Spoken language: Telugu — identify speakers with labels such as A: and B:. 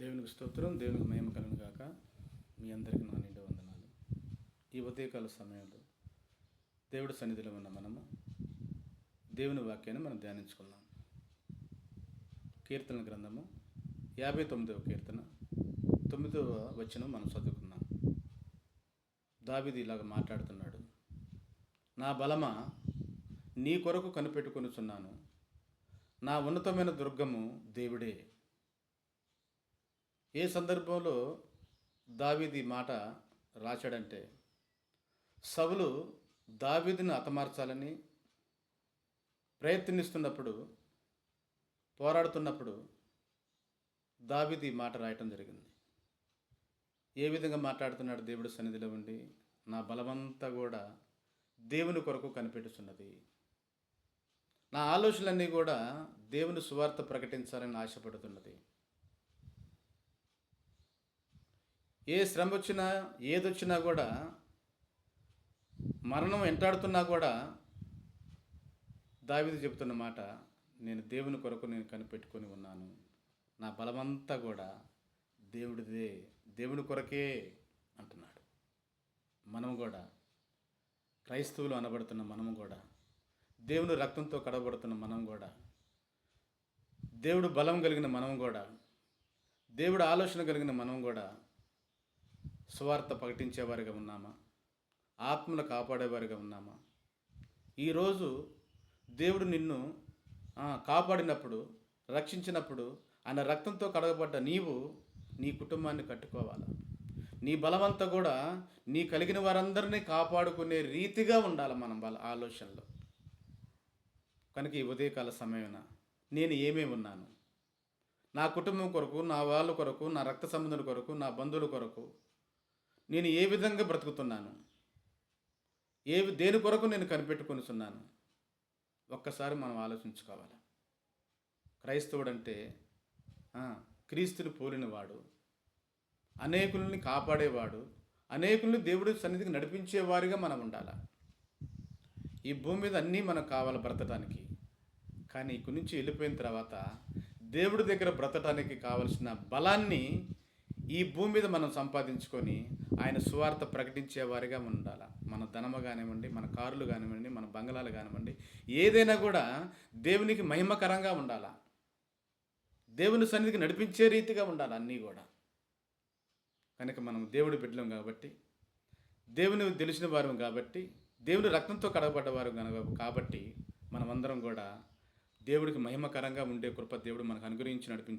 A: దేవునికి స్తోత్రం, దేవునికి మహిమ కలుగును గాక. మీ అందరికీ నా నిండు వందనాలు. ఈ ఉదయకాల సమయంలో దేవుడి సన్నిధిలో ఉన్న మనము దేవుని వాక్యాన్ని మనం ధ్యానించుకుందాం. కీర్తన గ్రంథము 59వ కీర్తన 9వ వచనం మనం చదువుకుందాం. దావీదు ఇలాగ మాట్లాడుతున్నాడు. నా బలమా, నీ కొరకు కనిపెట్టుకొనుచున్నాను. నా ఉన్నతమైన దుర్గము దేవుడే. ఏ సందర్భంలో దావీదు ఈ మాట రాశాడంటే, సౌలు దావీదును హతమార్చాలని ప్రయత్నిస్తున్నప్పుడు, పోరాడుతున్నప్పుడు దావీదు ఈ మాట రాయటం జరిగింది. ఏ విధంగా మాట్లాడుతున్నాడు దేవుడి సన్నిధిలో ఉండి? నా బలమంతా కూడా దేవుని కొరకు కనిపెట్టుచున్నది. నా ఆలోచనలన్నీ కూడా దేవుని సువార్త ప్రకటించాలని ఆశపడుతున్నది. ఏ శ్రమ వచ్చినా, ఏదొచ్చినా కూడా, మరణం వెంటాడుతున్నా కూడా దావీదు చెబుతున్న మాట, నేను దేవుని కొరకు నేను కనిపెట్టుకొని ఉన్నాను. నా బలమంతా కూడా దేవుడిదే, దేవుని కొరకే అంటున్నాడు. మనము కూడా, క్రైస్తవులు అనబడుతున్న మనము కూడా, దేవుని రక్తంతో కడబడుతున్న మనం కూడా, దేవుడు బలం కలిగిన మనం కూడా, దేవుడు ఆలోచన కలిగిన మనం కూడా సువార్త ప్రకటించేవారిగా ఉన్నామా? ఆత్మను కాపాడేవారిగా ఉన్నామా? ఈరోజు దేవుడు నిన్ను కాపాడినప్పుడు, రక్షించినప్పుడు, ఆయన రక్తంతో కడగబడ్డ నీవు నీ కుటుంబాన్ని కట్టుకోవాలి. నీ బలమంతా కూడా నీ కలిగిన వారందరినీ కాపాడుకునే రీతిగా ఉండాలి మన ఆలోచనలో. కనుక ఈ ఉదయకాల సమయమున నేను ఏమేమి ఉన్నాను? నా కుటుంబం కొరకు, నా వాళ్ళ కొరకు, నా రక్త సంబంధుల కొరకు, నా బంధువుల కొరకు నేను ఏ విధంగా బ్రతుకుతున్నాను? దేని కొరకు నేను కనిపెట్టుకొనిచున్నాను? ఒక్కసారి మనం ఆలోచించుకోవాలి. క్రైస్తవుడు అంటే క్రీస్తుని పోలినవాడు, అనేకుల్ని కాపాడేవాడు, అనేకుల్ని దేవుడి సన్నిధికి నడిపించేవారిగా మనం ఉండాలి. ఈ భూమి మీద అన్నీ మనకు కావాలి బ్రతకడానికి. కానీ ఇక్కడి నుంచి వెళ్ళిపోయిన తర్వాత దేవుడి దగ్గర బ్రతకడానికి కావలసిన బలాన్ని ఈ భూమి మీద మనం సంపాదించుకొని ఆయన సువార్త ప్రకటించే వారిగా ఉండాలి. మన ధనము కానివ్వండి, మన కారులు కానివ్వండి, మన బంగళాలు కానివ్వండి, ఏదైనా కూడా దేవునికి మహిమకరంగా ఉండాలా. దేవుని సన్నిధికి నడిపించే రీతిగా ఉండాలి అన్నీ కూడా. కనుక మనం దేవుడి బిడ్డలం కాబట్టి, దేవుని తెలిసిన వారు కాబట్టి, దేవుని రక్తంతో కడగబడ్డవారు కాబట్టి మనమందరం కూడా దేవుడికి మహిమకరంగా ఉండే కృప దేవుడు మనకు అనుగ్రహించి నడిపించి